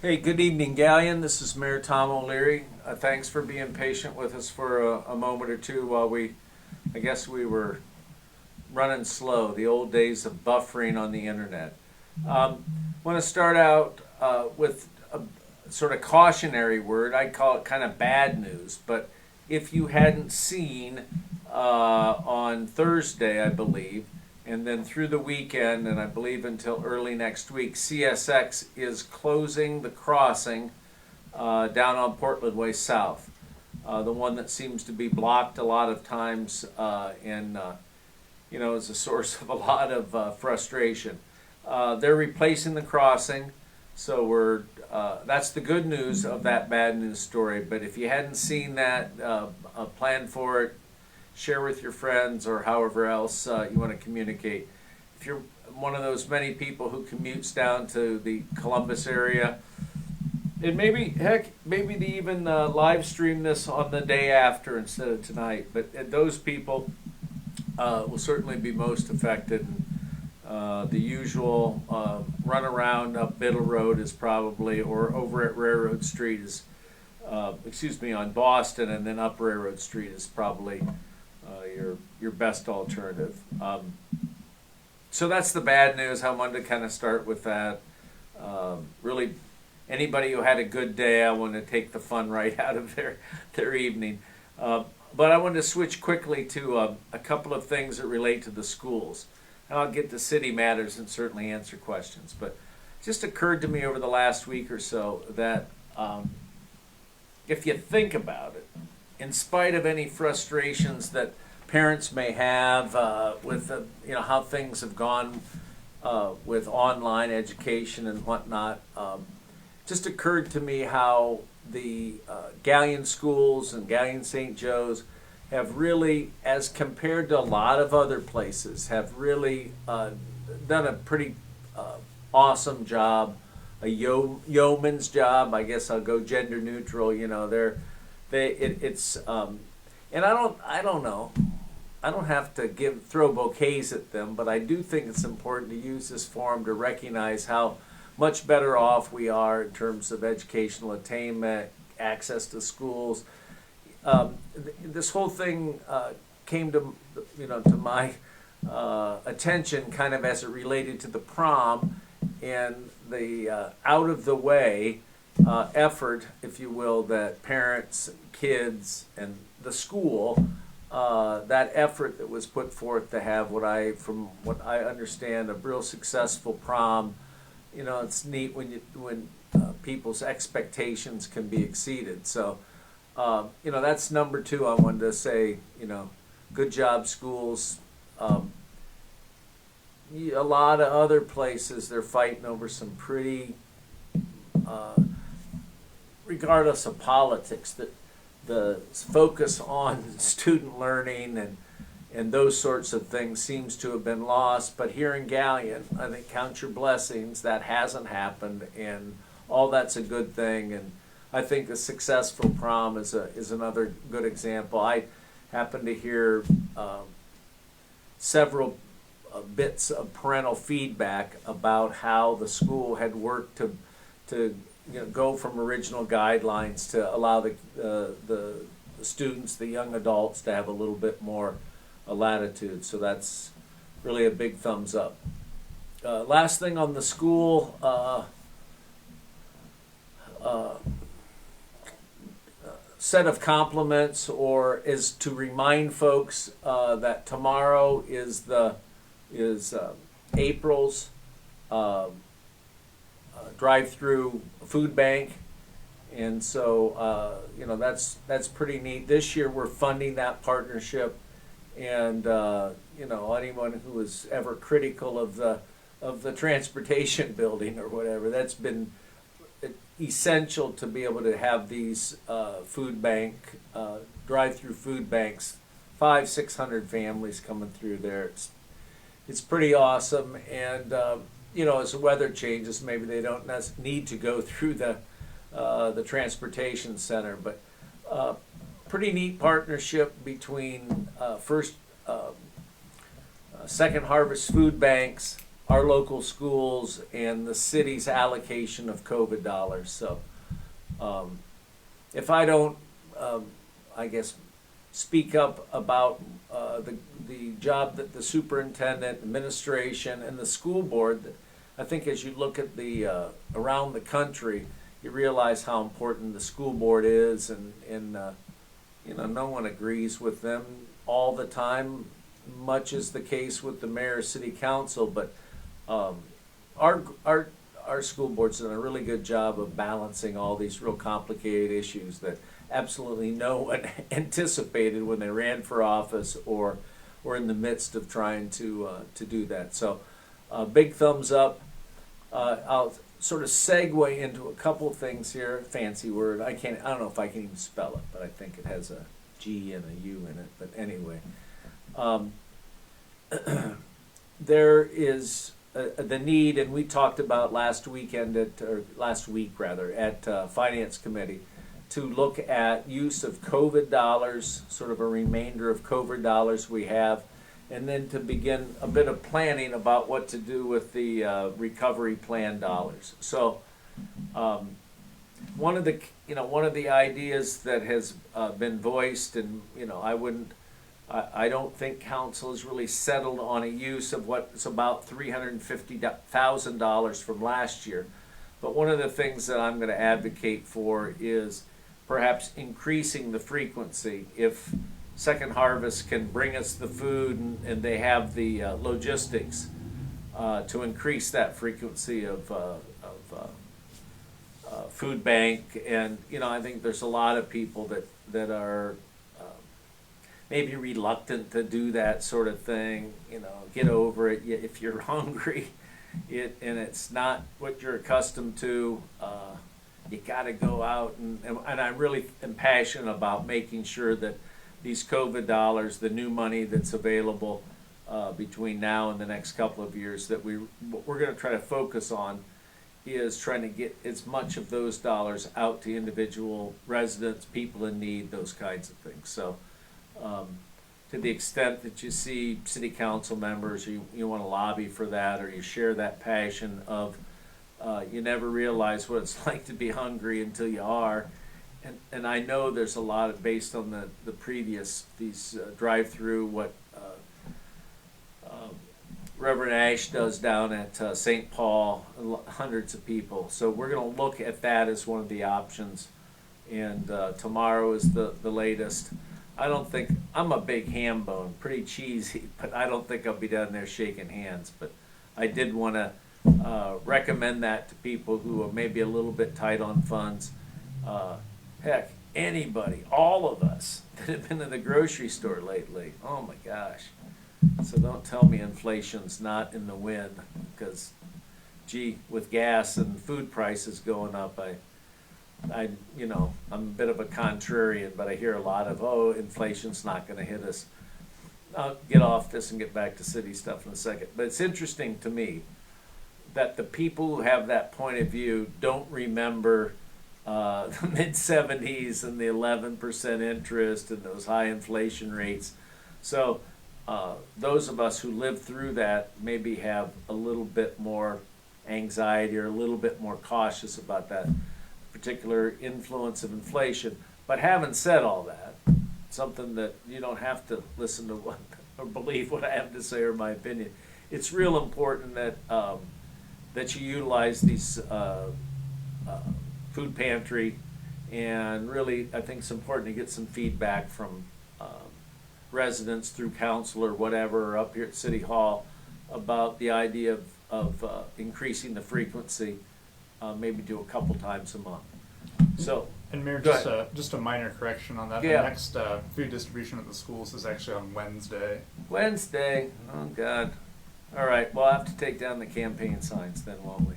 Hey, good evening, Galleon. This is Mayor Tom O'Leary. Thanks for being patient with us for a moment or two while I guess we were running slow, the old days of buffering on the internet. Want to start out with a sort of cautionary word. I'd call it kind of bad news, but if you hadn't seen on Thursday, I believe, and then through the weekend, and I believe until early next week, CSX is closing the crossing down on Portland Way South. The one that seems to be blocked a lot of times and is a source of a lot of frustration. They're replacing the crossing, so that's the good news of that bad news story. But if you hadn't seen that, plan for it, share with your friends, or however else you want to communicate. If you're one of those many people who commutes down to the Columbus area, and maybe they even live stream this on the day after instead of tonight. But those people will certainly be most affected. The usual runaround up Biddle Road is probably, or over at Railroad Street is, on Boston, and then up Railroad Street is probably your best alternative. So that's the bad news. I wanted to kind of start with that. Really, anybody who had a good day, I want to take the fun right out of their evening. But I wanted to switch quickly to a couple of things that relate to the schools. And I'll get to city matters and certainly answer questions. But it just occurred to me over the last week or so that if you think about it, in spite of any frustrations that parents may have with how things have gone with online education and whatnot, just occurred to me how the Galleon schools and Galleon St. Joe's have really, as compared to a lot of other places, have really done a pretty awesome job, a yeoman's job. I guess I'll go gender neutral. And I don't know. I don't have to throw bouquets at them, but I do think it's important to use this forum to recognize how much better off we are in terms of educational attainment, access to schools. This whole thing came to my attention kind of as it related to the prom and the out of the way effort, if you will, that parents, kids, and the school, that effort that was put forth to have from what I understand, a real successful prom. It's neat when people's expectations can be exceeded. So, that's number two. I wanted to say, good job, schools. A lot of other places they're fighting over some pretty, regardless of politics, that the focus on student learning and those sorts of things seems to have been lost. But here in Galleon, I think count your blessings, that hasn't happened, and all that's a good thing. And I think the successful prom is another good example. I happened to hear several bits of parental feedback about how the school had worked to go from original guidelines to allow the students, the young adults, to have a little bit more latitude. So that's really a big thumbs up. Last thing on the school set of compliments, or is to remind folks that tomorrow is April's drive-through food bank, and so that's pretty neat. This year we're funding that partnership, and anyone who is ever critical of the transportation building or whatever, that's been essential to be able to have these food bank drive-through food banks, 500-600 families coming through there. It's pretty awesome. And as the weather changes, maybe they don't need to go through the transportation center, but pretty neat partnership between Second Harvest Food Banks, our local schools and the city's allocation of COVID dollars. So if I don't, I guess, speak up about the job that the superintendent, administration, and the school board, I think as you look at the around the country, you realize how important the school board is, and you know, no one agrees with them all the time. Much is the case with the mayor, city council, but our school board's done a really good job of balancing all these real complicated issues that absolutely no one anticipated when they ran for office or were in the midst of trying to do that. So, big thumbs up. I'll sort of segue into a couple things here. Fancy word. I don't know if I can even spell it, but I think it has a G and a U in it. But anyway, there is the need, and we talked about last week at Finance Committee, to look at use of COVID dollars, sort of a remainder of COVID dollars we have, and then to begin a bit of planning about what to do with the recovery plan dollars. So, one of the ideas that has been voiced, and I don't think council has really settled on a use of what's about $350,000 from last year. But one of the things that I'm going to advocate for is perhaps increasing the frequency. If Second Harvest can bring us the food and they have the logistics to increase that frequency of food bank, and I think there's a lot of people that are maybe reluctant to do that sort of thing. Get over it. If you're hungry, and it's not what you're accustomed to, you got to go out, and I really am passionate about making sure that these COVID dollars, the new money that's available between now and the next couple of years, that what we're going to try to focus on is trying to get as much of those dollars out to individual residents, people in need, those kinds of things. So to the extent that you see city council members, you want to lobby for that, or you share that passion of you never realize what it's like to be hungry until you are. And I know there's a lot of, based on the previous, these drive-through, what Reverend Ash does down at St. Paul, hundreds of people. So we're going to look at that as one of the options. And tomorrow is the latest. I don't think, I'm a big ham bone, pretty cheesy, but I don't think I'll be down there shaking hands. But I did want to recommend that to people who are maybe a little bit tight on funds. Heck, anybody, all of us that have been to the grocery store lately, oh my gosh. So don't tell me inflation's not in the wind, because, gee, with gas and food prices going up, I'm a bit of a contrarian, but I hear a lot of, inflation's not going to hit us. I'll get off this and get back to city stuff in a second. But it's interesting to me that the people who have that point of view don't remember the mid-70s and the 11% interest and those high inflation rates. So those of us who lived through that maybe have a little bit more anxiety or a little bit more cautious about that particular influence of inflation. But having said all that, something that you don't have to listen to what or believe what I have to say or my opinion. It's real important that that you utilize these food pantry, and really I think it's important to get some feedback from residents through council or whatever, or up here at City Hall, about the idea of increasing the frequency, maybe do a couple times a month. So, and Mayor, just a minor correction on that. Yeah. The next food distribution at the schools is actually on Wednesday. Wednesday, oh God. All right, we'll have to take down the campaign signs then, won't we?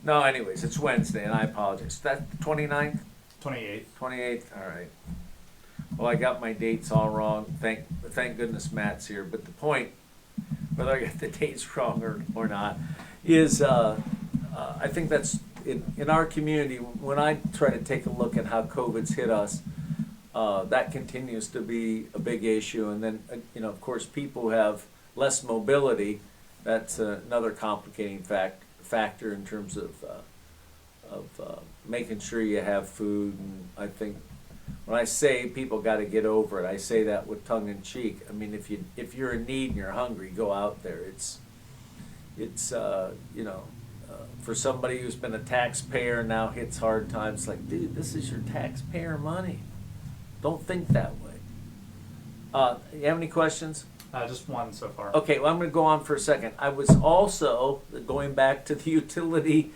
No, anyways, it's Wednesday, and I apologize. That's the 29th? 28th. 28th, all right. Well, I got my dates all wrong. Thank goodness Matt's here. But the point, whether I got the dates wrong or not, is I think that's in our community. When I try to take a look at how COVID's hit us, that continues to be a big issue. And then, of course, people who have less mobility that's another complicating factor in terms of making sure you have food. And I think when I say people got to get over it, I say that with tongue in cheek. I mean, if you're in need and you're hungry, go out there. It's for somebody who's been a taxpayer and now hits hard times, like, dude, this is your taxpayer money. Don't think that way. You have any questions? Just one so far. Okay, well, I'm going to go on for a second. I was also going back to the utility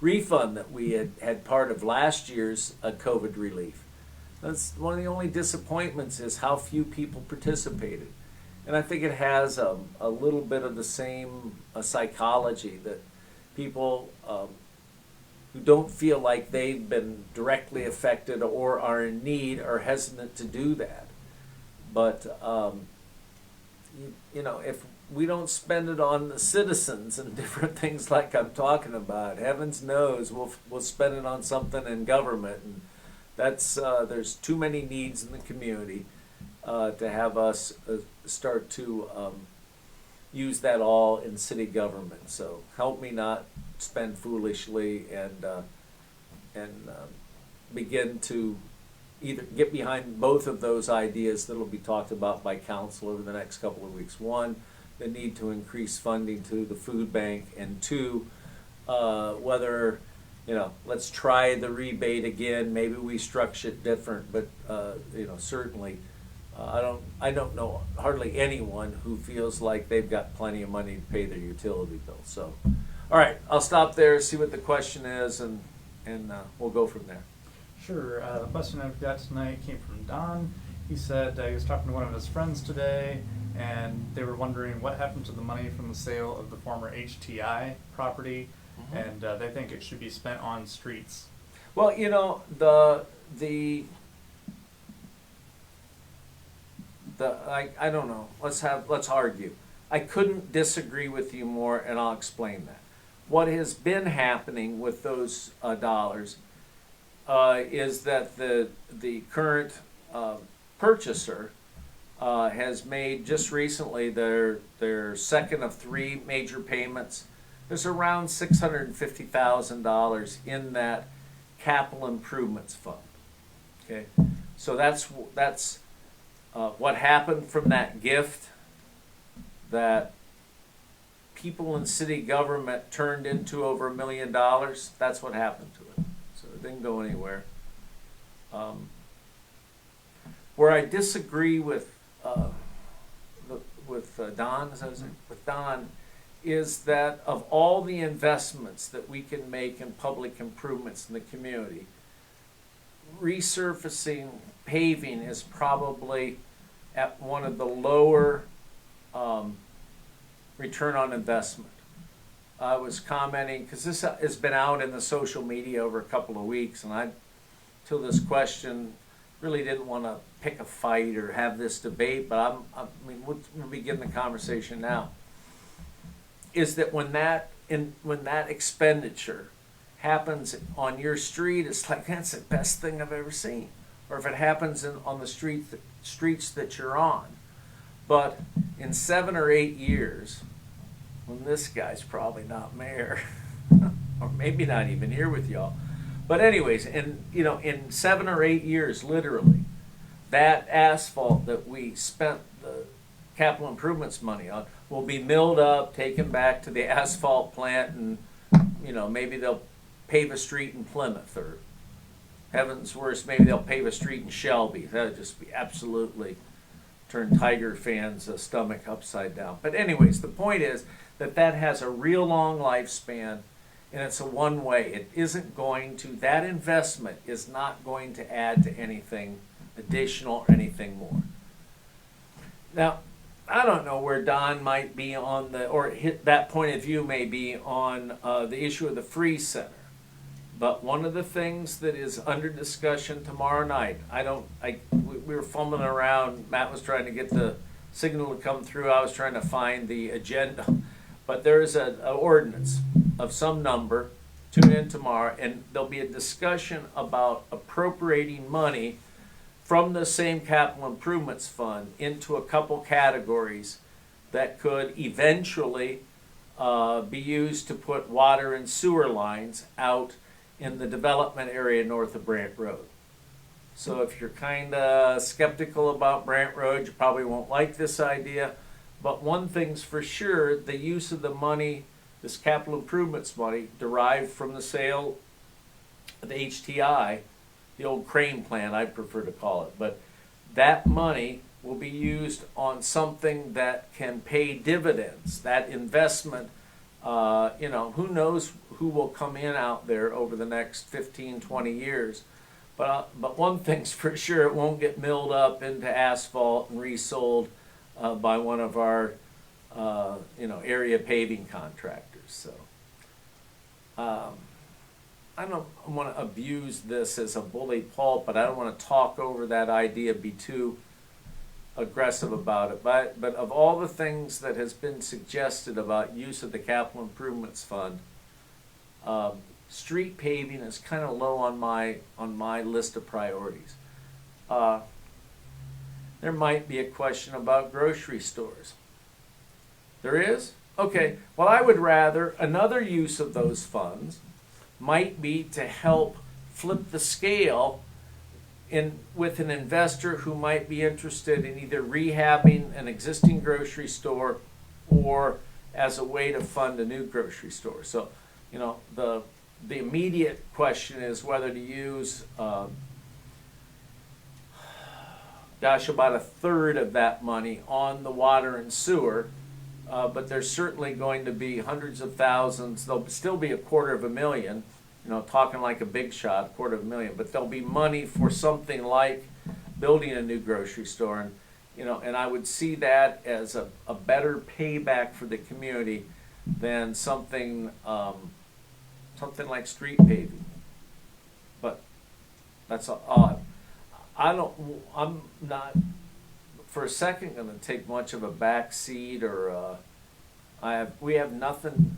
refund that we had part of last year's COVID relief. That's one of the only disappointments, is how few people participated. And I think it has a little bit of the same psychology, that people who don't feel like they've been directly affected or are in need are hesitant to do that. But if we don't spend it on the citizens and different things like I'm talking about, heavens knows we'll spend it on something in government, and that's there's too many needs in the community to have us start to use that all in city government. So help me not spend foolishly, and begin to either get behind both of those ideas that will be talked about by council over the next couple of weeks. One, the need to increase funding to the food bank, and two, whether, let's try the rebate again. Maybe we structure it different, but certainly I don't know hardly anyone who feels like they've got plenty of money to pay their utility bill. So, all right, I'll stop there, see what the question is, and we'll go from there. Sure. The question I've got tonight came from Don. He said he was talking to one of his friends today, and they were wondering what happened to the money from the sale of the former HTI property, and they think it should be spent on streets. Well, I don't know. Let's argue. I couldn't disagree with you more, and I'll explain that. What has been happening with those dollars is that the current purchaser has made just recently their second of three major payments. There's around $650,000 in that capital improvements fund. Okay, so that's what happened from that gift that people in city government turned into over $1 million. That's what happened to it. So it didn't go anywhere. Where I disagree with Don, with Don, is that of all the investments that we can make in public improvements in the community, resurfacing, paving is probably at one of the lower return on investment. I was commenting, because this has been out in the social media over a couple of weeks, and till this question, really didn't want to pick a fight or have this debate, but we'll begin the conversation now. Is that when that expenditure happens on your street, it's like, that's the best thing I've ever seen. Or if it happens on the streets that you're on. But in 7 or 8 years, when this guy's probably not mayor, or maybe not even here with y'all, but anyways, in 7 or 8 years, literally, that asphalt that we spent the capital improvements money on will be milled up, taken back to the asphalt plant, and maybe they'll pave a street in Plymouth, or heaven's worst, maybe they'll pave a street in Shelby. That would just be absolutely turn Tiger fans' stomach upside down. But anyways, the point is that has a real long lifespan, and it's a one-way. It isn't going to, that investment is not going to add to anything additional or anything more. Now, I don't know where Don might be on that point of view may be on the issue of the Free Center. But one of the things that is under discussion tomorrow night, we were fumbling around. Matt was trying to get the signal to come through. I was trying to find the agenda. But there is an ordinance of some number. Tune in tomorrow, and there'll be a discussion about appropriating money from the same capital improvements fund into a couple categories that could eventually be used to put water and sewer lines out in the development area north of Brant Road. So if you're kind of skeptical about Brant Road, you probably won't like this idea. But one thing's for sure, the use of the money, this capital improvements money, derived from the sale of the HTI, the old Crane plant, I prefer to call it. But that money will be used on something that can pay dividends. That investment, who knows who will come in out there over the next 15, 20 years. But one thing's for sure, it won't get milled up into asphalt and resold by one of our, area paving contractors. So I don't want to abuse this as a bully pulpit. I don't want to talk over that idea, be too aggressive about it. But of all the things that has been suggested about use of the capital improvements fund, street paving is kind of low on my list of priorities. There might be a question about grocery stores. There is? Okay. Well, I would rather another use of those funds might be to help flip the scale with an investor who might be interested in either rehabbing an existing grocery store or as a way to fund a new grocery store. So, the immediate question is whether to use, about a third of that money on the water and sewer, but there's certainly going to be hundreds of thousands. There'll still be $250,000, talking like a big shot, $250,000, but there'll be money for something like building a new grocery store. And I would see that as a better payback for the community than something like street paving. But that's odd. I'm not for a second going to take much of a back seat, or we have nothing.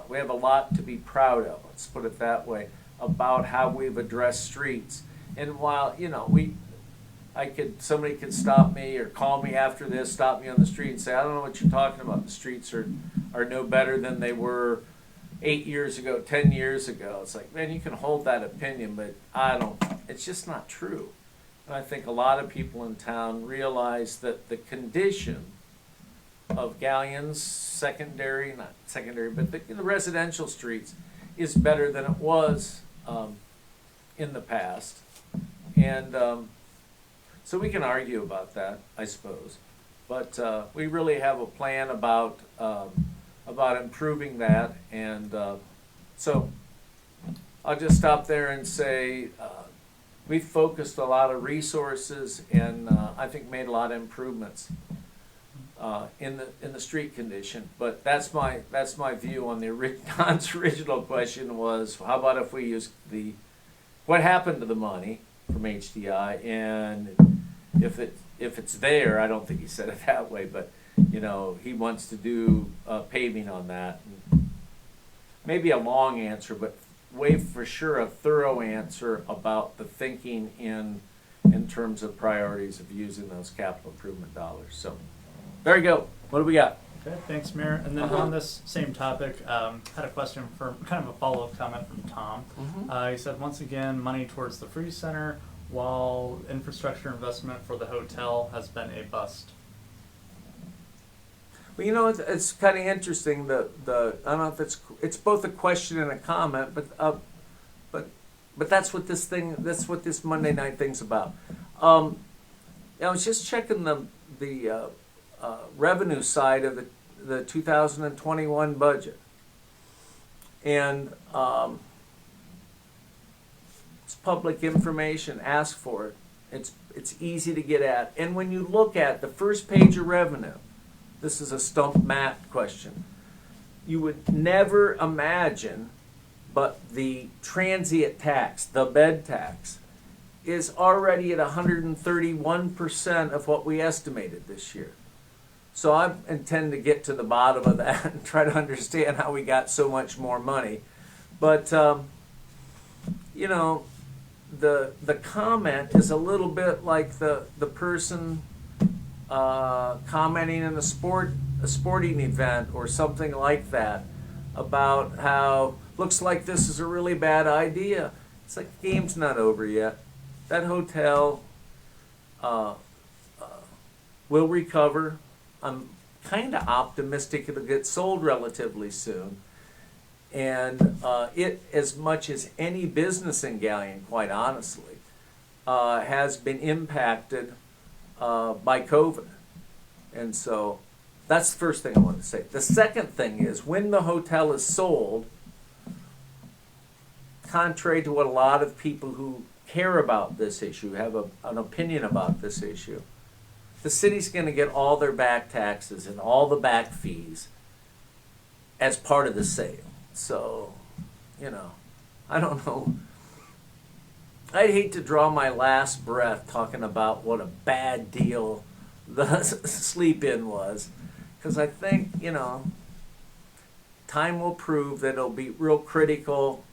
We have a lot to be proud of. Let's put it that way about how we've addressed streets. And while somebody could stop me or call me after this, stop me on the street and say, I don't know what you're talking about. The streets are no better than they were 8 years ago, 10 years ago. It's like, man, you can hold that opinion, but it's just not true. And I think a lot of people in town realize that the condition of Galleon's not secondary, but the residential streets is better than it was in the past. And so we can argue about that, I suppose. But we really have a plan about improving that. And so I'll just stop there and say we've focused a lot of resources and I think made a lot of improvements in the street condition. But that's my view on Don's original question was, how about if we use what happened to the money from HDI, and if it's there, I don't think he said it that way, but he wants to do paving on that. Maybe a long answer, but for sure a thorough answer about the thinking in terms of priorities of using those capital improvement dollars. So there you go. What do we got? Okay, thanks, Mayor. And then on this same topic, had a question for kind of a follow-up comment from Tom. He said, once again, money towards the Free Center, while infrastructure investment for the hotel has been a bust. Well, it's kind of interesting. I don't know if it's both a question and a comment, but that's what this Monday night thing's about. I was just checking the revenue side of the 2021 budget, and it's public information. Ask for it. It's easy to get at, and when you look at the first page of revenue, this is a stump math question. You would never imagine, but the transient tax, the bed tax, is already at 131% of what we estimated this year. So I intend to get to the bottom of that and try to understand how we got so much more money. But, the comment is a little bit like the person commenting in a sporting event or something like that about how looks like this is a really bad idea. It's like the game's not over yet. That hotel will recover. I'm kind of optimistic it'll get sold relatively soon. And it, as much as any business in Galion, quite honestly, has been impacted by COVID. And so that's the first thing I want to say. The second thing is when the hotel is sold, contrary to what a lot of people who care about this issue have an opinion about this issue, the city's going to get all their back taxes and all the back fees as part of the sale. So, I don't know. I'd hate to draw my last breath talking about what a bad deal the sleep-in was, because I think, time will prove that it'll be real critical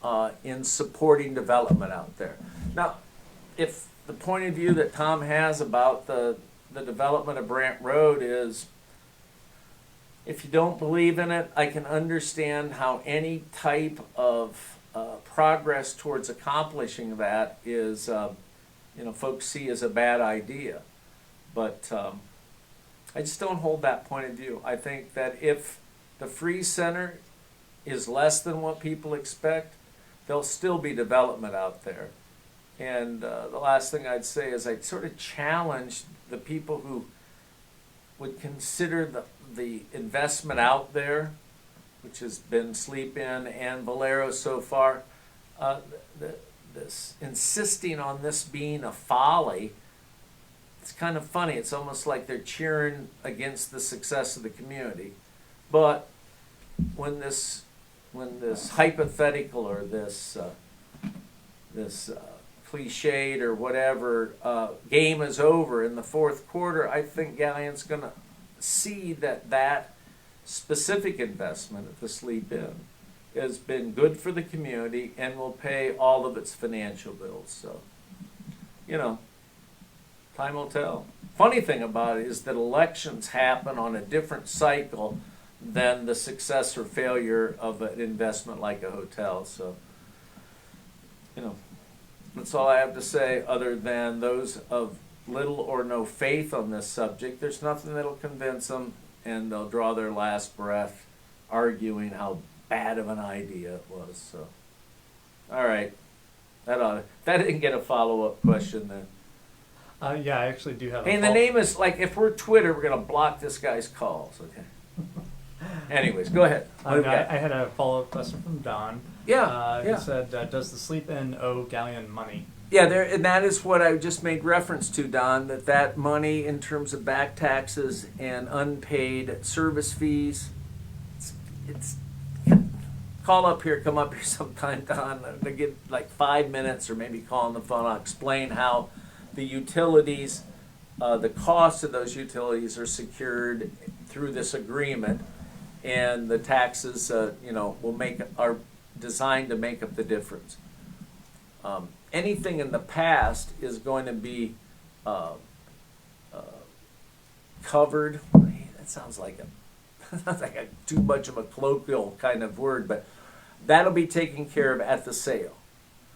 in supporting development out there. Now, if the point of view that Tom has about the development of Brant Road is, if you don't believe in it, I can understand how any type of progress towards accomplishing that is, folks see as a bad idea. But I just don't hold that point of view. I think that if the Free Center is less than what people expect, there'll still be development out there. And the last thing I'd say is I'd sort of challenge the people who would consider the investment out there, which has been Sleep-In and Valero so far, this insisting on this being a folly. It's kind of funny. It's almost like they're cheering against the success of the community. But when this hypothetical or this cliched or whatever game is over in the fourth quarter, I think Galleon's going to see that specific investment at the Sleep-In has been good for the community and will pay all of its financial bills. So, time will tell. Funny thing about it is that elections happen on a different cycle than the success or failure of an investment like a hotel. So, that's all I have to say, other than those of little or no faith on this subject. There's nothing that'll convince them, and they'll draw their last breath arguing how bad of an idea it was. So, all right, that didn't get a follow-up question then. Yeah, I actually do have. Hey, and the name is like, if we're Twitter, we're gonna block this guy's calls. Okay. Anyways, go ahead. I had a follow-up question from Don. Yeah. He said, "Does the Sleep-In owe Galleon money?" Yeah, and that is what I just made reference to, Don, that money in terms of back taxes and unpaid service fees, it's come up here sometime, Don, to get like 5 minutes or maybe call on the phone. I'll explain how the utilities, the cost of those utilities are secured through this agreement, and the taxes, are designed to make up the difference. Anything in the past is going to be covered. That sounds like too much of a colloquial kind of word, but that'll be taken care of at the sale.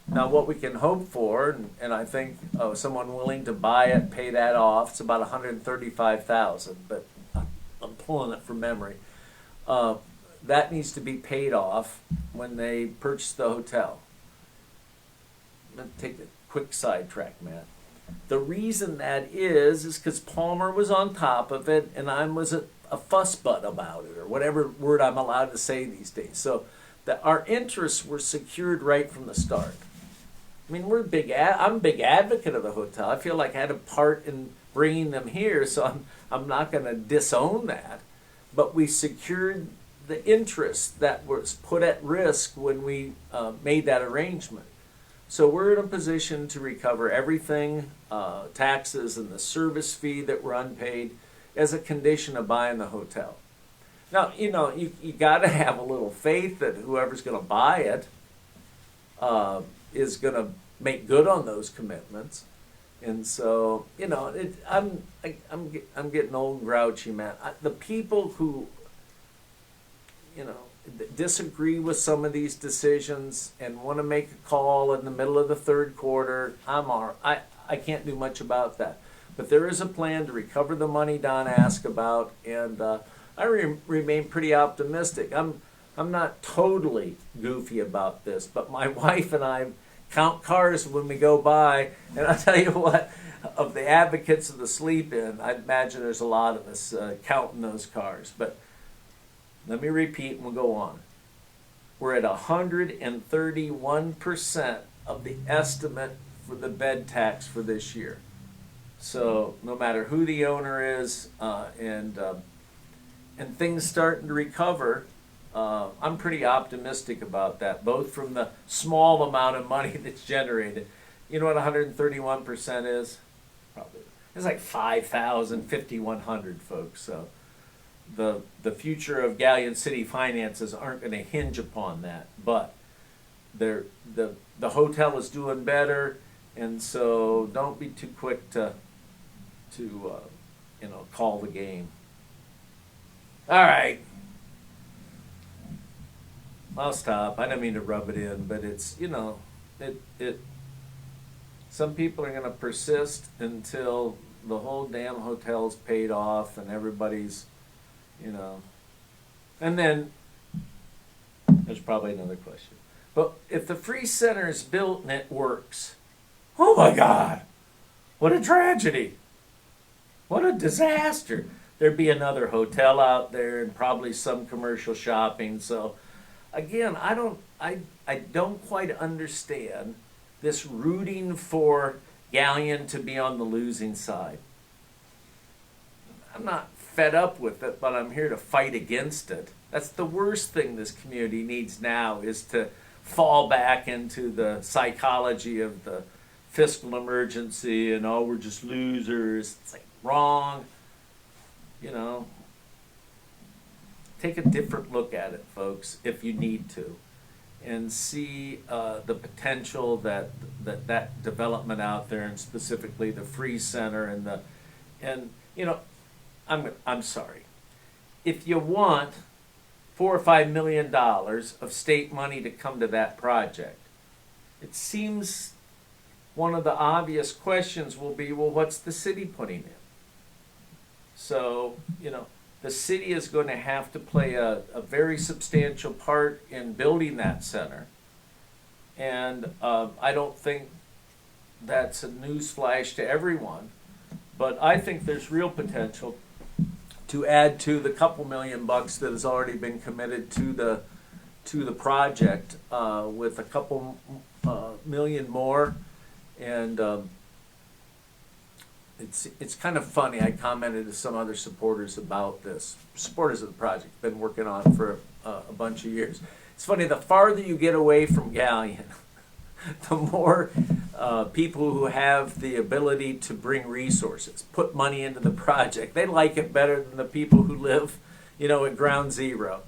Now, what we can hope for, and I think someone willing to buy it, pay that off, it's about $135,000, but I'm pulling it from memory. That needs to be paid off when they purchase the hotel. I'm going to take a quick sidetrack, Matt. The reason that is because Palmer was on top of it, and I was a fussbutt about it, or whatever word I'm allowed to say these days. So that our interests were secured right from the start. I mean, I'm a big advocate of the hotel. I feel like I had a part in bringing them here, so I'm not going to disown that. But we secured the interest that was put at risk when we made that arrangement. So we're in a position to recover everything, taxes and the service fee that were unpaid, as a condition of buying the hotel. Now, you got to have a little faith that whoever's going to buy it is going to make good on those commitments. And so, you know, I'm getting old and grouchy, man. The people who, you know, disagree with some of these decisions and want to make a call in the middle of the third quarter, I can't do much about that. But there is a plan to recover the money Don asked about, and I remain pretty optimistic. I'm not totally goofy about this, but my wife and I count cars when we go by, and I'll tell you what, of the advocates of the sleep-in, I imagine there's a lot of us counting those cars. But let me repeat and we'll go on. We're at 131% of the estimate for the bed tax for this year. So no matter who the owner is, and things starting to recover, I'm pretty optimistic about that, both from the small amount of money that's generated. You know what 131% is? Probably. It's like 5,000, 5,100 folks. So the future of Galleon City finances aren't going to hinge upon that. But the hotel is doing better, and so don't be too quick to call the game. All right. I'll stop. I don't mean to rub it in, but it's, some people are going to persist until the whole damn hotel's paid off and everybody's, and then there's probably another question. But if the free center is built and it works, oh my God, what a tragedy. What a disaster. There'd be another hotel out there and probably some commercial shopping. So again, I don't quite understand this rooting for Galleon to be on the losing side. I'm not fed up with it, but I'm here to fight against it. That's the worst thing this community needs now, is to fall back into the psychology of the fiscal emergency and, oh, we're just losers. It's like, wrong. Take a different look at it, folks, if you need to, and see the potential that development out there, and specifically the free center I'm sorry, if you want $4 or $5 million of state money to come to that project, it seems one of the obvious questions will be, well, what's the city putting in? So, the city is going to have to play a very substantial part in building that center. And I don't think that's a newsflash to everyone, but I think there's real potential to add to the couple $1 million that has already been committed to the project, with a couple million more. And it's kind of funny. I commented to some other supporters about this. Supporters of the project, been working on it for a bunch of years. It's funny, the farther you get away from Galleon, the more people who have the ability to bring resources, put money into the project, they like it better than the people who live, at ground zero.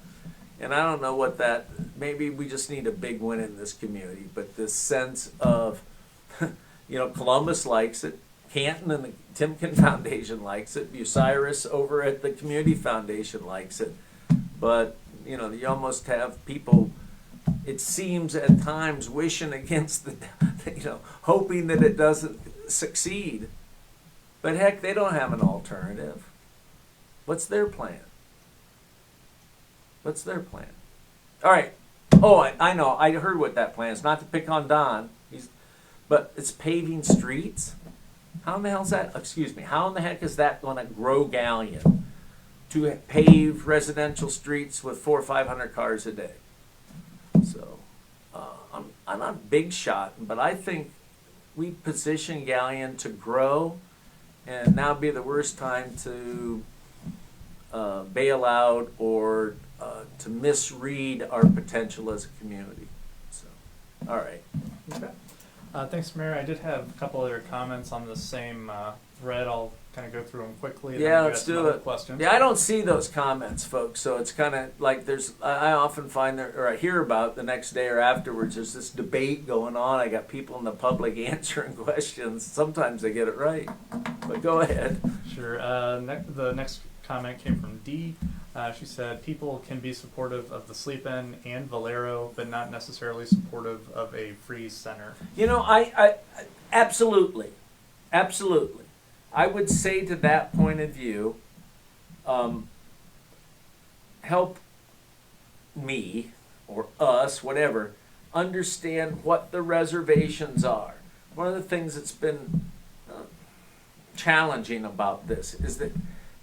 And I don't know what that, maybe we just need a big win in this community, but this sense of, Columbus likes it, Canton and the Timken Foundation likes it, Bucyrus over at the Community Foundation likes it, but, you almost have people, it seems at times, wishing against hoping that it doesn't succeed. But heck, they don't have an alternative. What's their plan? What's their plan? All right. Oh, I know. I heard what that plan is. Not to pick on Don, but it's paving streets. How in the hell is that? Excuse me. How in the heck is that going to grow Galleon to pave residential streets with 400 or 500 cars a day? So I'm not a big shot, but I think we position Galleon to grow, and now be the worst time to bail out or to misread our potential as a community. So, all right. Okay. Thanks, Mayor. I did have a couple other comments on the same thread. I'll kind of go through them quickly. Yeah, then we let's got some do other it. Questions. Yeah, I don't see those comments, folks. So it's kind of like I often find that, or I hear about the next day or afterwards, there's this debate going on. I got people in the public answering questions. Sometimes they get it right. But go ahead. Sure. The next comment came from Dee. She said, people can be supportive of the Sleep-In and Valero, but not necessarily supportive of a freeze center. You know, I absolutely, absolutely. I would say to that point of view, help me or us, whatever, understand what the reservations are. One of the things that's been challenging about this is that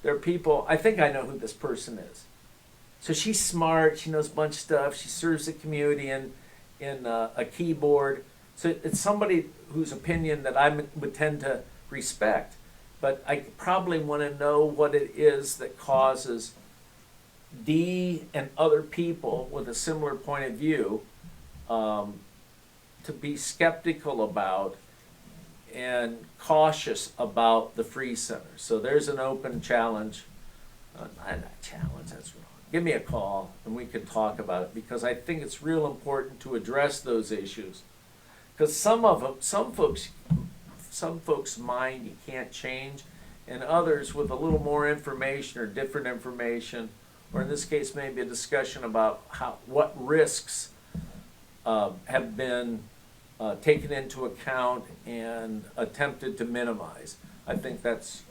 there are people, I think I know who this person is. So she's smart, she knows a bunch of stuff, she serves the community in a keyboard. So it's somebody whose opinion that I would tend to respect. But I probably want to know what it is that causes Dee and other people with a similar point of view to be skeptical about and cautious about the freeze center. So there's an open challenge. Not challenge, that's wrong. Give me a call and we can talk about it, because I think it's real important to address those issues. Because some folks' mind you can't change, and others with a little more information or different information, or in this case maybe a discussion about what risks have been taken into account and attempted to minimize. I think that's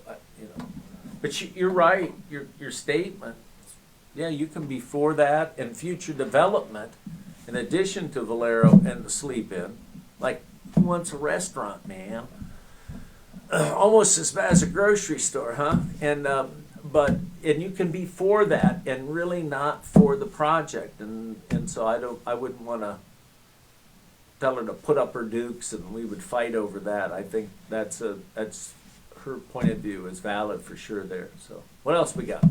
But you're right. Your statement. Yeah, you can be for that and future development, in addition to Valero and the Sleep-In. Like, who wants a restaurant, man? Almost as bad as a grocery store, huh? And you can be for that and really not for the project. And so I wouldn't want to tell her to put up her dukes and we would fight over that. I think that's her point of view is valid for sure there. So what else we got?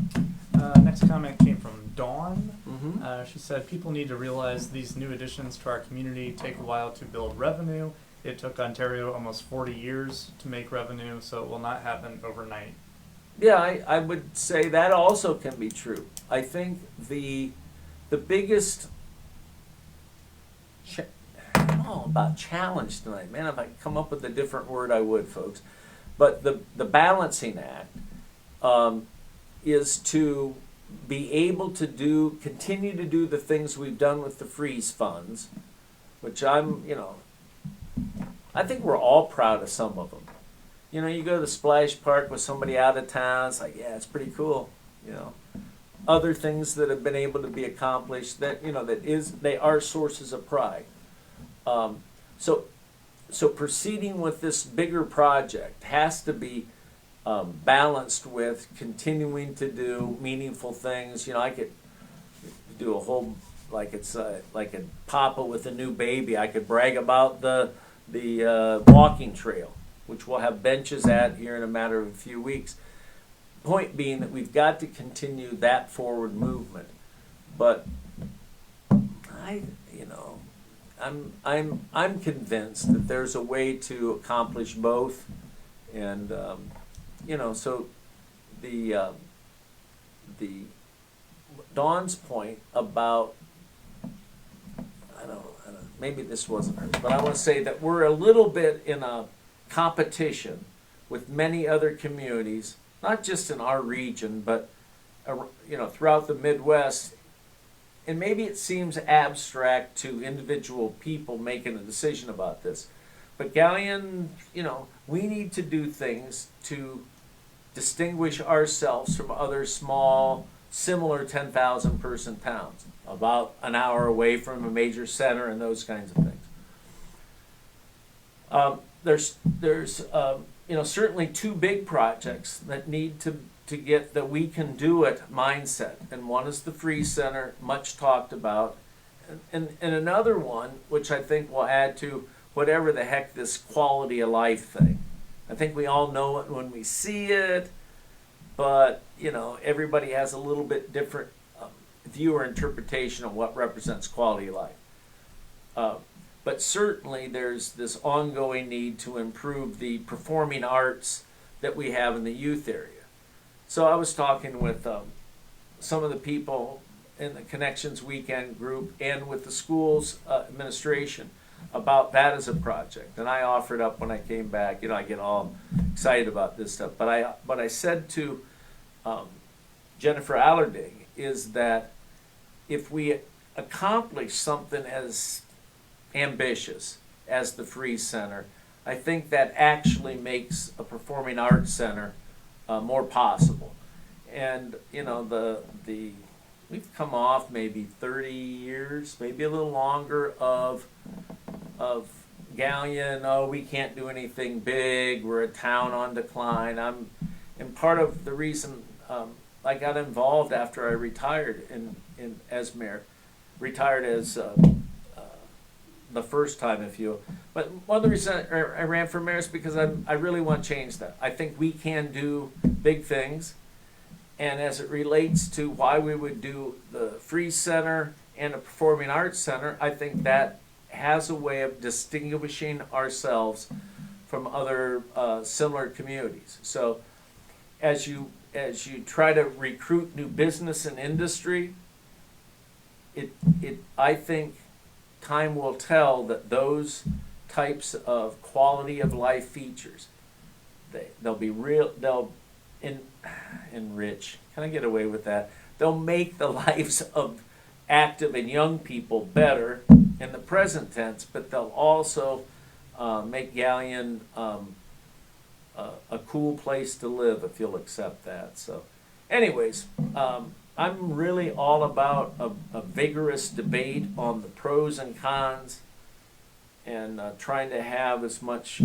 Next comment came from Dawn. Mm-hmm. She said, people need to realize these new additions to our community take a while to build revenue. It took Ontario almost 40 years to make revenue, so it will not happen overnight. Yeah, I would say that also can be true. I think the biggest I'm all about challenge tonight, man. If I could come up with a different word, I would, folks. But the balancing act is to be able to continue to do the things we've done with the freeze funds, which I think we're all proud of some of them. You know, you go to the splash park with somebody out of town, it's like, yeah, it's pretty cool. You know, other things that have been able to be accomplished that they are sources of pride. So proceeding with this bigger project has to be balanced with continuing to do meaningful things. You know, I could do a whole, like it's like a papa with a new baby. I could brag about the walking trail, which we'll have benches at here in a matter of a few weeks. Point being that we've got to continue that forward movement. But I'm convinced that there's a way to accomplish both, and so the Dawn's point about I don't maybe this wasn't hers, but I want to say that we're a little bit in a competition with many other communities, not just in our region, but throughout the Midwest. And maybe it seems abstract to individual people making a decision about this. But Galion, we need to do things to distinguish ourselves from other small, similar 10,000 person towns, about an hour away from a major center and those kinds of things. There's certainly two big projects that need to get the we can do it mindset. And one is the freeze center, much talked about. And another one, which I think will add to whatever the heck this quality of life thing. I think we all know it when we see it, but everybody has a little bit different view or interpretation of what represents quality of life. But certainly there's this ongoing need to improve the performing arts, that we have in the youth area. So I was talking with some of the people in the Connections Weekend group and with the school's administration about that as a project. And I offered up when I came back, I get all excited about this stuff. But I said to Jennifer Allerding is that if we accomplish something as ambitious as the Free Center, I think that actually makes a performing arts center more possible. And we've come off maybe 30 years, maybe a little longer of Galion. Oh, we can't do anything big. We're a town on decline. And part of the reason I got involved after I retired as mayor, retired as the first time, if you will. But one of the reasons I ran for mayor is because I really want to change that. I think we can do big things. And as it relates to why we would do the Free Center and a Performing Arts Center, I think that has a way of distinguishing ourselves from other similar communities. So as you try to recruit new business and industry, I think time will tell that those types of quality of life features, they'll be real, they'll enrich. Can I get away with that? They'll make the lives of active and young people better in the present tense, but they'll also make Galion a cool place to live, if you'll accept that. So, anyways, I'm really all about a vigorous debate on the pros and cons, and trying to have as much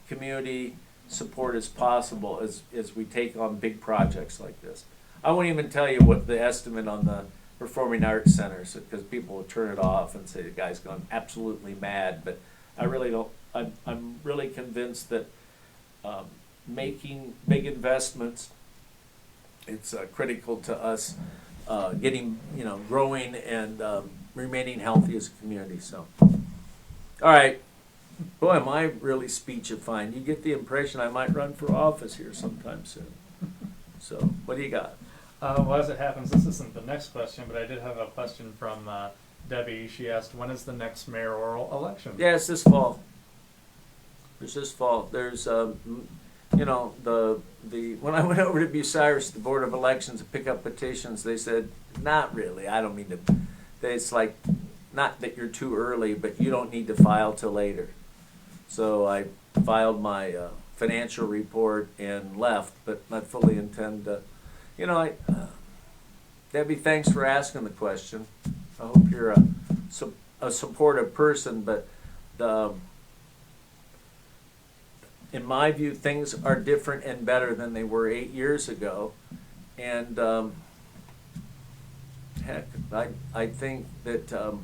community support as possible as we take on big projects like this. I won't even tell you what the estimate on the Performing Arts Centers, because people will turn it off and say the guy's gone absolutely mad. But I really don't. I'm really convinced that making big investments, it's critical to us getting, growing and remaining healthy as a community. So, all right. Boy, am I really speechifying. You get the impression I might run for office here sometime soon. So, what do you got? Well, as it happens, this isn't the next question, but I did have a question from Debbie. She asked, when is the next mayoral election? Yeah, it's this fall. It's this fall. There's, when I went over to Bucyrus, the Board of Elections, to pick up petitions, they said, not really. I don't mean to. It's like, not that you're too early, but you don't need to file till later. So I filed my financial report and left, but I fully intend to, Debbie, thanks for asking the question. I hope you're a supportive person, but in my view, things are different and better than they were 8 years ago. And heck, I think that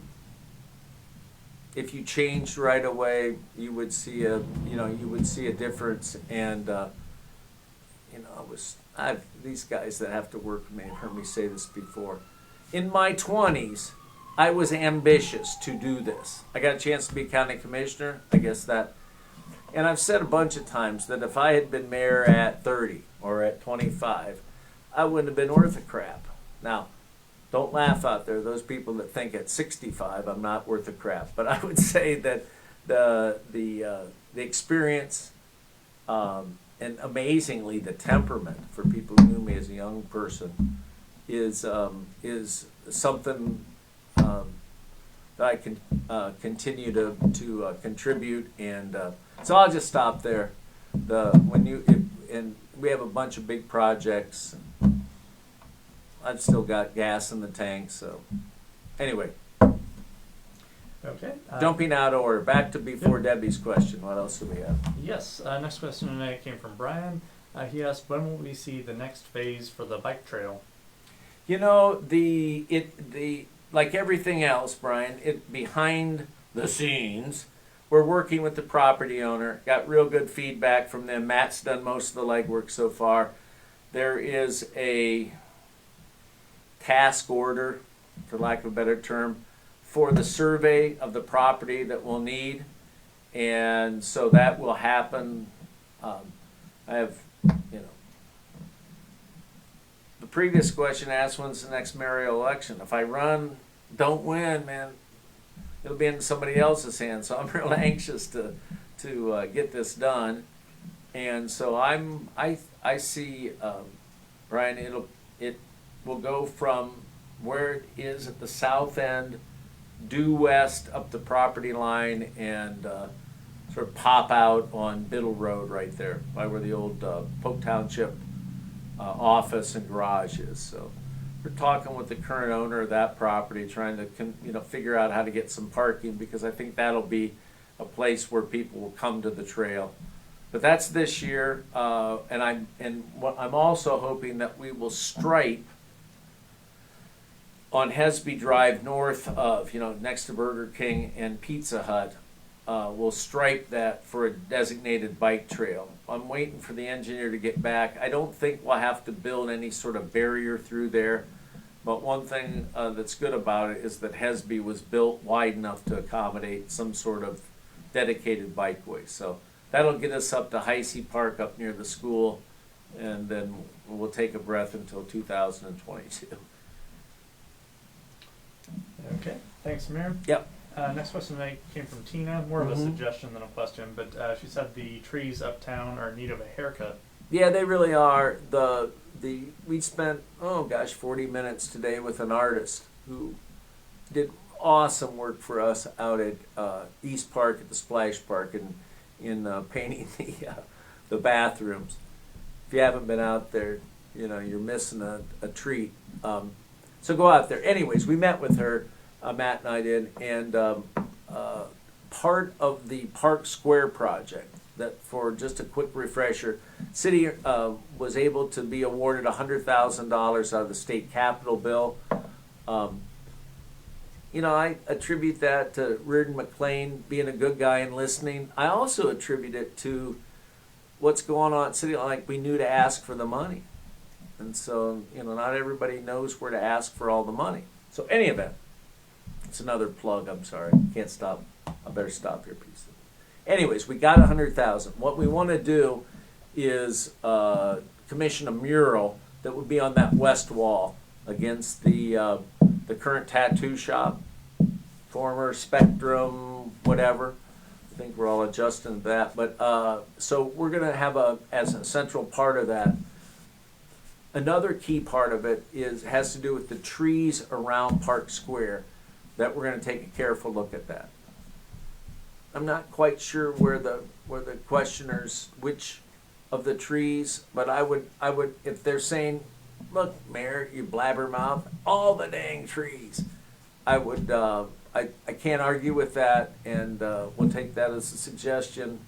if you changed right away, you would see a difference. And these guys that have to work with me have heard me say this before. In my 20s, I was ambitious to do this. I got a chance to be county commissioner. I guess that, and I've said a bunch of times that if I had been mayor at 30 or at 25, I wouldn't have been worth a crap. Now, don't laugh out there, those people that think at 65 I'm not worth a crap. But I would say that the experience and amazingly the temperament for people who knew me as a young person is something that I can continue to contribute. And so I'll just stop there. And we have a bunch of big projects. I've still got gas in the tank, so anyway. Okay. Jumping out of order, back to before Debbie's question. What else do we have? Yes. Next question tonight came from Brian. He asked, when will we see the next phase for the bike trail? Like everything else, Brian, behind the scenes, we're working with the property owner. Got real good feedback from them. Matt's done most of the legwork so far. There is a task order, for lack of a better term, for the survey of the property that we'll need, and so that will happen. I have you know. The previous question asked, when's the next mayoral election? If I run, don't win, man, it'll be in somebody else's hands. So I'm real anxious to get this done. And so I see, Brian, it will go from where it is at the south end, due west up the property line, and sort of pop out on Biddle Road right there, by where the old Polk Township office and garage is. So we're talking with the current owner of that property, trying to figure out how to get some parking, because I think that'll be a place where people will come to the trail. But that's this year, and I'm also hoping that we will stripe on Hesby Drive north of, next to Burger King and Pizza Hut. We'll stripe that for a designated bike trail. I'm waiting for the engineer to get back. I don't think we'll have to build any sort of barrier through there. But one thing that's good about it is that Hesby was built wide enough to accommodate some sort of dedicated bikeway. So that'll get us up to Heisey Park up near the school, and then we'll take a breath until 2022. Okay, thanks, Mayor. Yep. Next question tonight came from Tina, more of a suggestion than a question, but she said the trees uptown are in need of a haircut. Yeah, they really are. We spent 40 minutes today with an artist who did awesome work for us out at East Park at the Splash Park in painting the bathrooms. If you haven't been out there, you're missing a treat. So go out there. Anyways, we met with her, Matt and I did, and part of the Park Square project, that for just a quick refresher, city was able to be awarded $100,000 out of the state capital bill. I attribute that to Reardon McLean being a good guy and listening. I also attribute it to what's going on at city. Like, we knew to ask for the money. And so, not everybody knows where to ask for all the money. So any event, it's another plug, I'm sorry. Can't stop. I better stop your piece. Anyways, we got $100,000. What we want to do is commission a mural that would be on that west wall against the current tattoo shop, former Spectrum, whatever. I think we're all adjusting to that. But so we're going to have as a central part of that. Another key part of it has to do with the trees around Park Square, that we're going to take a careful look at that. I'm not quite sure where the questioners, which of the trees, but I would if they're saying, look, Mayor, you blabbermouth, all the dang trees, I would I can't argue with that, and we'll take that as a suggestion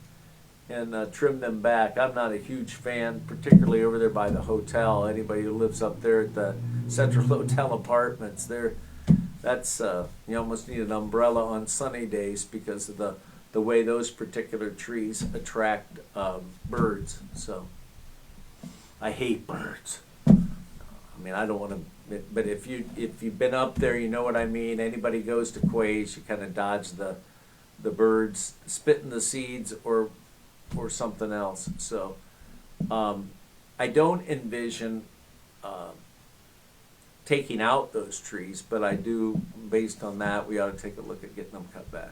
and trim them back. I'm not a huge fan, particularly over there by the hotel. Anybody who lives up there at the Central Hotel Apartments, that's you almost need an umbrella on sunny days because of the way those particular trees attract birds. So I hate birds. I mean, I don't want to, but if you've been up there, you know what I mean. Anybody goes to Quays, you kind of dodge the birds spitting the seeds or something else. So I don't envision taking out those trees, but I do, based on that, we ought to take a look at getting them cut back.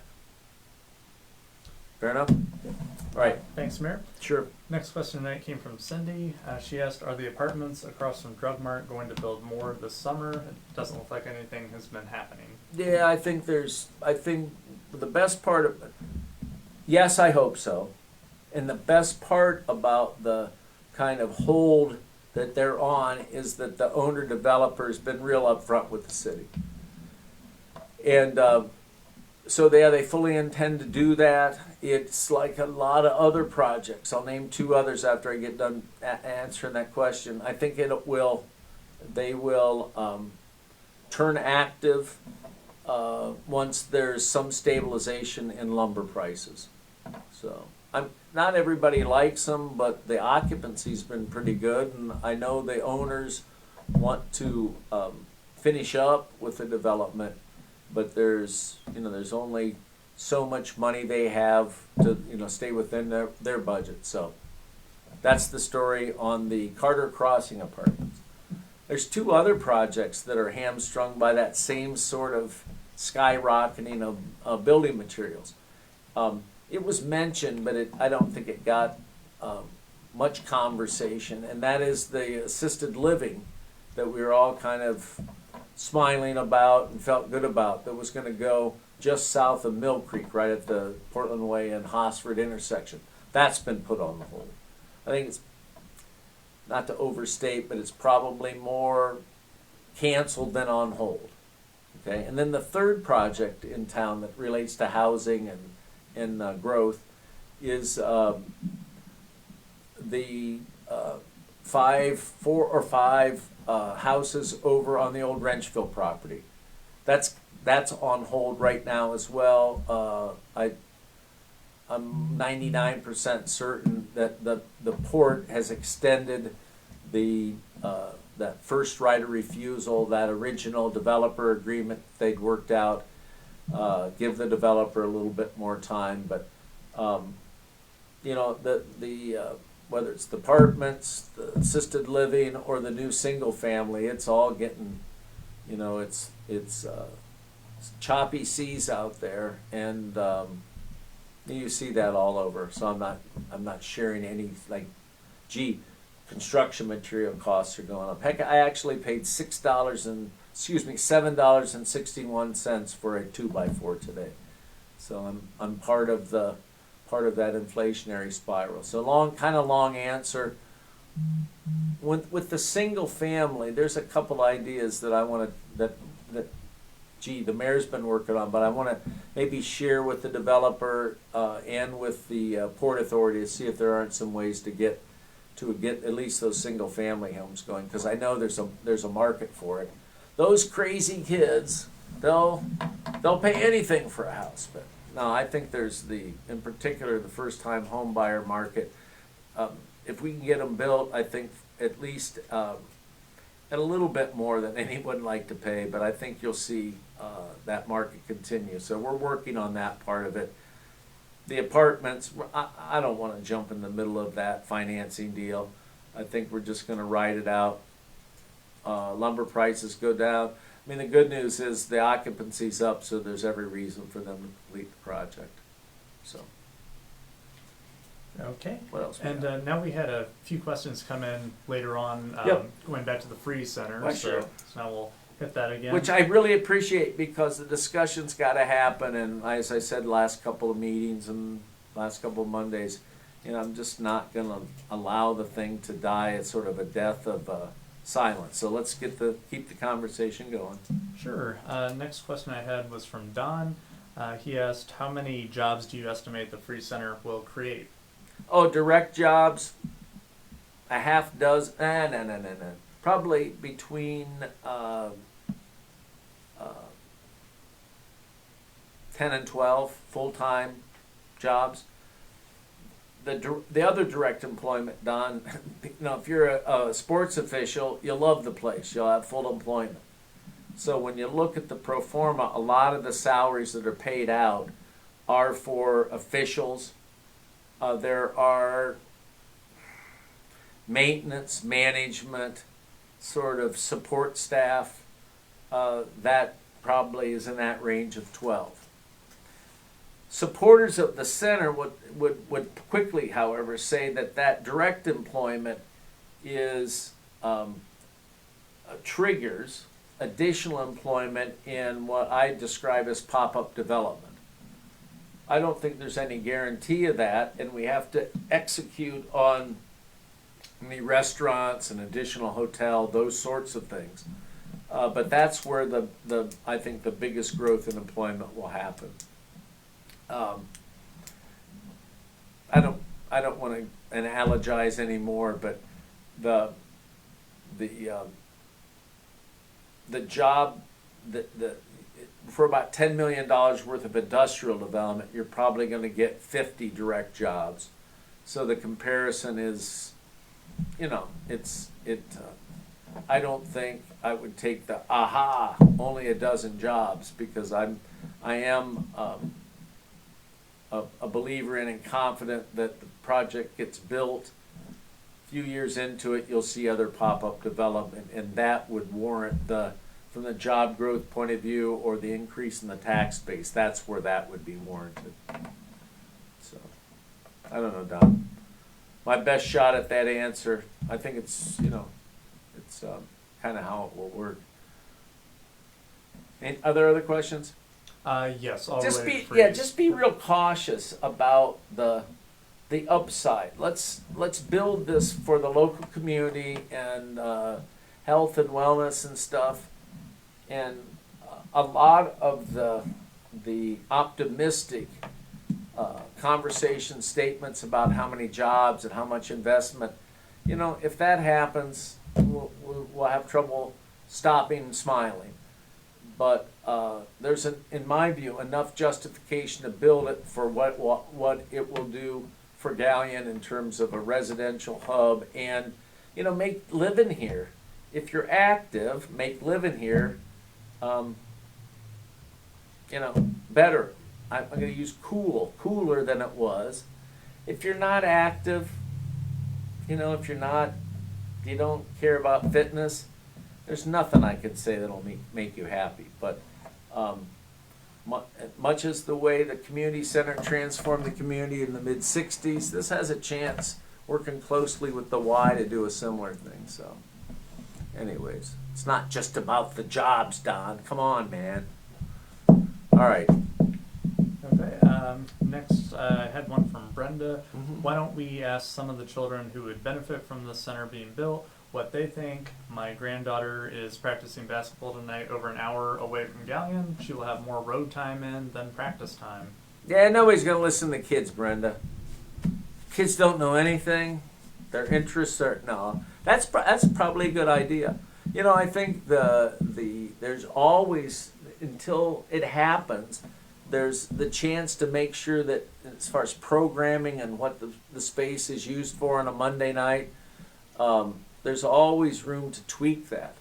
Fair enough? All right. Thanks, Mayor. Sure. Next question tonight came from Cindy. She asked, are the apartments across from Drug Mart going to build more this summer? It doesn't look like anything has been happening. Yeah, I think the best part of it, yes, I hope so. And the best part about the kind of hold that they're on is that the owner developer has been real upfront with the city. And so they fully intend to do that. It's like a lot of other projects. I'll name two others after I get done answering that question. I think they will turn active once there's some stabilization in lumber prices. So not everybody likes them, but the occupancy's been pretty good, and I know the owners want to finish up with the development, but there's only so much money they have to stay within their budget. So That's the story on the Carter Crossing apartments. There's two other projects that are hamstrung by that same sort of skyrocketing of building materials. It was mentioned, but I don't think it got much conversation, and that is the assisted living that we were all kind of smiling about and felt good about, that was going to go just south of Mill Creek, right at the Portland Way and Hosford intersection. That's been put on the hold. I think it's, not to overstate, but it's probably more canceled than on hold. Okay, and then the third project in town that relates to housing and growth is the four or five houses over on the old Wrenchville property. That's on hold right now as well. I'm 99% certain that the port has extended that first right of refusal, that original developer agreement they'd worked out. Give the developer a little bit more time, but you know, whether it's the apartments, the assisted living, or the new single family, it's all getting, you know, it's choppy seas out there, and you see that all over. So I'm not sharing any, like, gee, construction material costs are going up. Heck, I actually paid $7.61 for a 2x4 today. So I'm part of that inflationary spiral. So long answer. With the single family, there's a couple ideas that I want to that the mayor's been working on, but I want to maybe share with the developer and with the Port Authority to see if there aren't some ways to get at least those single family homes going, because I know there's a market for it. Those crazy kids, they'll pay anything for a house, but no, I think there's in particular the first time home buyer market. If we can get them built, I think at least at a little bit more than anyone would like to pay, but I think you'll see that market continue. So we're working on that part of it. The apartments, I don't want to jump in the middle of that financing deal. I think we're just going to ride it out. Lumber prices go down. I mean, the good news is the occupancy's up, so there's every reason for them to complete the project. So, Okay. what else? And now we had a few questions come in later on, Yep. going back to the Free Center. Well, so, sure. so now we'll hit that again. Which I really appreciate, because the discussion's got to happen, and as I said last couple of meetings and last couple of Mondays, you know, I'm just not going to allow the thing to die. It's sort of a death of silence. So let's keep the conversation going. Sure. Next question I had was from Don. He asked, how many jobs do you estimate the Free Center will create? Oh, direct jobs, a half dozen. No. Probably between 10 and 12 full-time jobs. The other direct employment, Don, you know, if you're a sports official, you'll love the place. You'll have full employment. So when you look at the pro forma, a lot of the salaries that are paid out are for officials. There are maintenance, management, sort of support staff. That probably is in that range of 12. Supporters of the center would quickly, however, say that direct employment is triggers additional employment in what I describe as pop-up development. I don't think there's any guarantee of that, and we have to execute on the restaurants and additional hotel, those sorts of things. But that's where I think the biggest growth in employment will happen. I don't want to analogize anymore, but the job for about $10 million worth of industrial development, you're probably going to get 50 direct jobs. So the comparison is, you know, I don't think I would take the only a dozen jobs, because I am a believer in and confident that the project gets built few years into it, you'll see other pop-up development, and that would warrant from the job growth point of view or the increase in the tax base, that's where that would be warranted. So, I don't know, Don. My best shot at that answer, I think it's kind of how it will work. Any other questions? Yes, I'll Just relay be it just be real cautious about the upside. Let's build this for the local community and health and wellness and stuff. And a lot of the optimistic conversation statements about how many jobs and how much investment, if that happens, we'll have trouble stopping and smiling. But there's, in my view, enough justification to build it for what it will do for Galion in terms of a residential hub, and make living here. If you're active, make living here, better. I'm going to use cooler than it was. If you're not active, if you don't care about fitness, there's nothing I can say that'll make you happy. But much as the way the community center transformed the community in the mid-'60s, this has a chance, working closely with the Y, to do a similar thing. So anyways, it's not just about the jobs, Don. Come on, man. All right. Okay. Next, I had one from Brenda. Why don't we ask some of the children who would benefit from the center being built what they think? My granddaughter is practicing basketball tonight over an hour away from Galion. She will have more road time in than practice time. Yeah, nobody's going to listen to kids, Brenda. Kids don't know anything. Their interests are no. That's probably a good idea. I think there's always, until it happens, there's the chance to make sure that as far as programming and what the space is used for on a Monday night, there's always room to tweak that.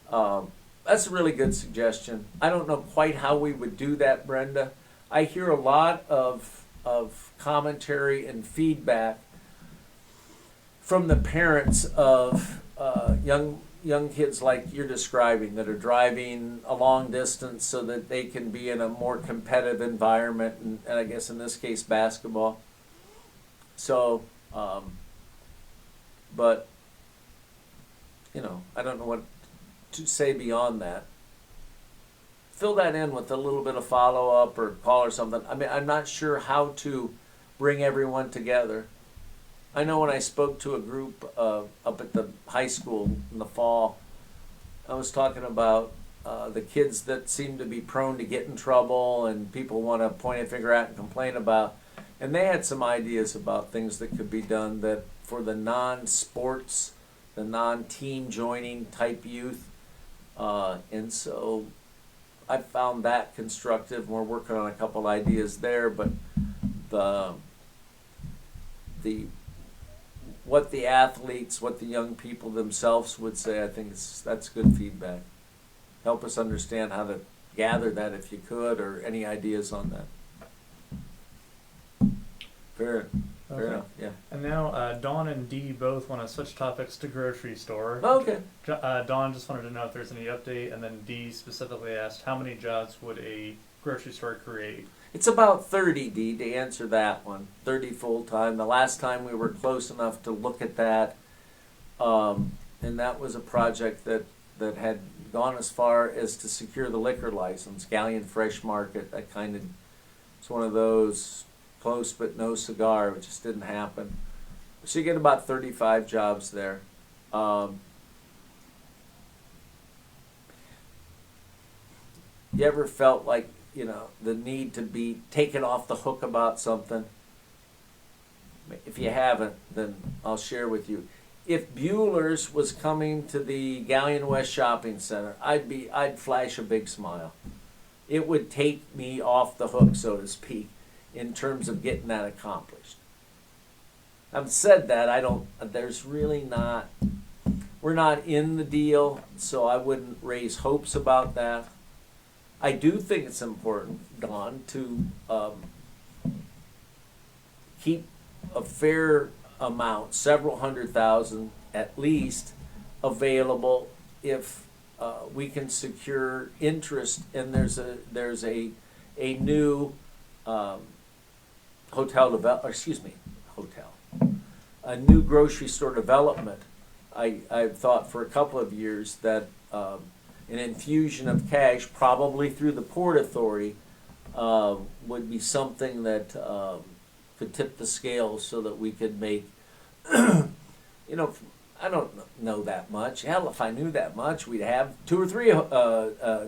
That's a really good suggestion. I don't know quite how we would do that, Brenda. I hear a lot of commentary and feedback from the parents of young kids like you're describing that are driving a long distance so that they can be in a more competitive environment, and I guess in this case basketball. So, but I don't know what to say beyond that. Fill that in with a little bit of follow-up or call or something. I mean, I'm not sure how to bring everyone together. I know when I spoke to a group up at the high school in the fall, I was talking about the kids that seem to be prone to get in trouble and people want to point a finger at and complain about. And they had some ideas about things that could be done that for the non-sports, the non-team joining type youth. And so I found that constructive. We're working on a couple ideas there, but what the athletes, what the young people themselves would say, I think that's good feedback. Help us understand how to gather that if you could, or any ideas on that. Fair enough, yeah. And now Dawn and Dee both want to switch topics to grocery store. Okay. Dawn just wanted to know if there's any update, and then Dee specifically asked how many jobs would a grocery store create? It's about 30, Dee, to answer that one. 30 full-time. The last time we were close enough to look at that, and that was a project that had gone as far as to secure the liquor license, Galion Fresh Market. That kind of, it's one of those close but no cigar. It just didn't happen. So you get about 35 jobs there. You ever felt like, the need to be taken off the hook about something? If you haven't, then I'll share with you. If Bueller's was coming to the Galion West Shopping Center, I'd flash a big smile. It would take me off the hook, so to speak, in terms of getting that accomplished. I've said that, we're not in the deal, so I wouldn't raise hopes about that. I do think it's important, Don, to keep a fair amount, several $100,000 at least, available if we can secure interest, and there's a new a new grocery store development. I've thought for a couple of years that an infusion of cash, probably through the Port Authority, would be something that could tip the scales so that we could make, I don't know that much. Hell, if I knew that much, we'd have 2 or 3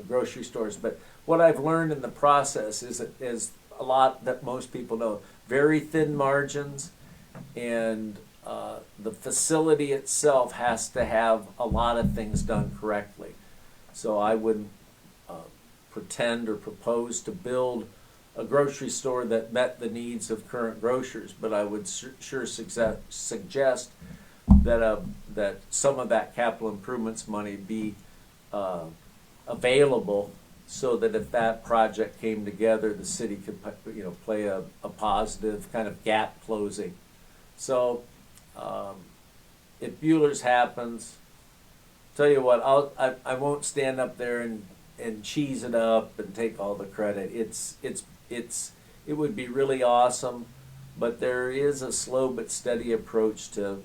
grocery stores. But what I've learned in the process is a lot that most people know. Very thin margins, and the facility itself has to have a lot of things done correctly. So I wouldn't pretend or propose to build a grocery store that met the needs of current grocers, but I would sure suggest that some of that capital improvements money be available, so that if that project came together, the city could play a positive kind of gap closing. So if Bueller's happens, tell you what, I won't stand up there and cheese it up and take all the credit. It would be really awesome, but there is a slow but steady approach to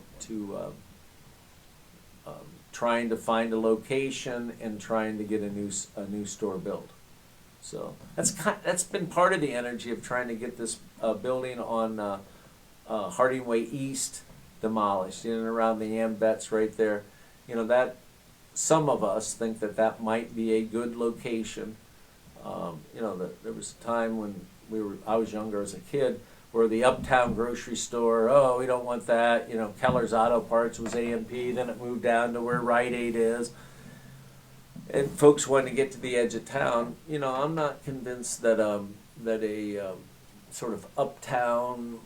trying to find a location and trying to get a new store built. So that's been part of the energy of trying to get this building on Harding Way East demolished, in and around the AMVETS right there. That some of us think that might be a good location. There was a time when I was younger as a kid, where the Uptown grocery store, oh, we don't want that. Keller's Auto Parts was AMP, then it moved down to where Rite Aid is. And folks wanted to get to the edge of town. I'm not convinced that a sort of uptown,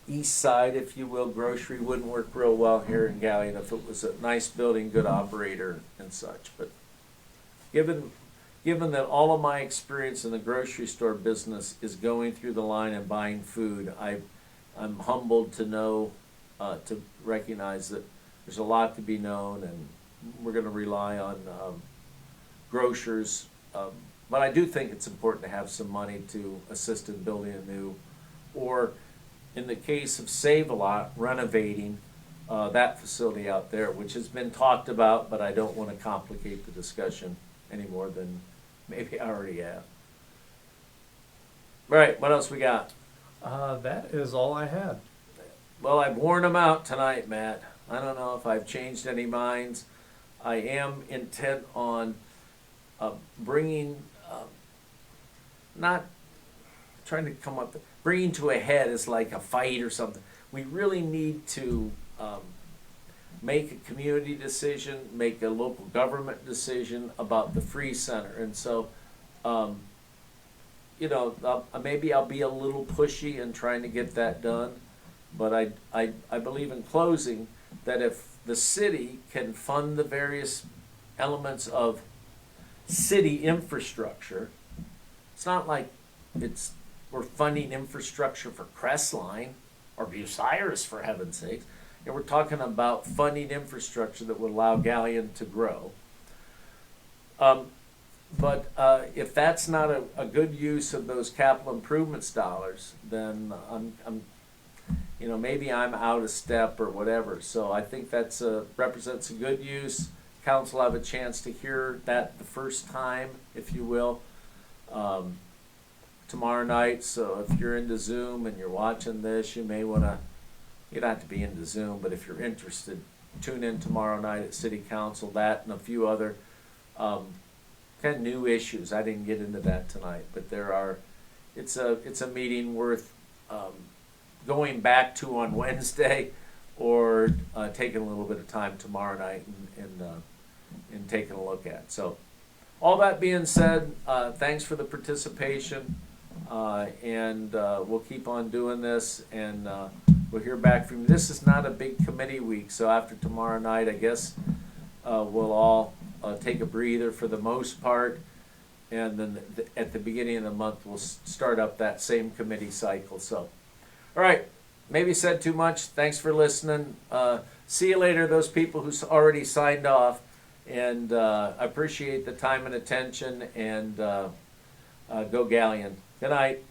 east side, if you will, grocery wouldn't work real well here in Galion if it was a nice building, good operator and such. But given that all of my experience in the grocery store business is going through the line and buying food, I'm humbled to know, to recognize that there's a lot to be known, and we're going to rely on grocers. But I do think it's important to have some money to assist in building a new, or in the case of Save-A-Lot, renovating that facility out there, which has been talked about, but I don't want to complicate the discussion any more than maybe I already have. All right, what else we got? That is all I had. Well, I've worn them out tonight, Matt. I don't know if I've changed any minds. I am intent on bringing, not trying to come up, bringing to a head is like a fight or something. We really need to make a community decision, make a local government decision about the free center. And so, maybe I'll be a little pushy in trying to get that done, but I believe in closing that if the city can fund the various elements of city infrastructure, it's not like we're funding infrastructure for Crestline or Bucyrus, for heaven's sakes. We're talking about funding infrastructure that would allow Galion to grow. But if that's not a good use of those capital improvements dollars, then maybe I'm out of step or whatever. So I think that's represents a good use. Council have a chance to hear that the first time, if you will, tomorrow night. So if you're into Zoom and you're watching this, you may want to. You don't have to be into Zoom, but if you're interested, tune in tomorrow night at City Council. That and a few other kind of new issues. I didn't get into that tonight, but there are. It's a meeting worth going back to on Wednesday, or taking a little bit of time tomorrow night and taking a look at. So, all that being said, thanks for the participation, and we'll keep on doing this, and we'll hear back from you. This is not a big committee week, so after tomorrow night, I guess we'll all take a breather for the most part, and then at the beginning of the month, we'll start up that same committee cycle. So, All right, maybe said too much. Thanks for listening. See you later, those people who's already signed off. And appreciate the time and attention. And go Galleon. Good night.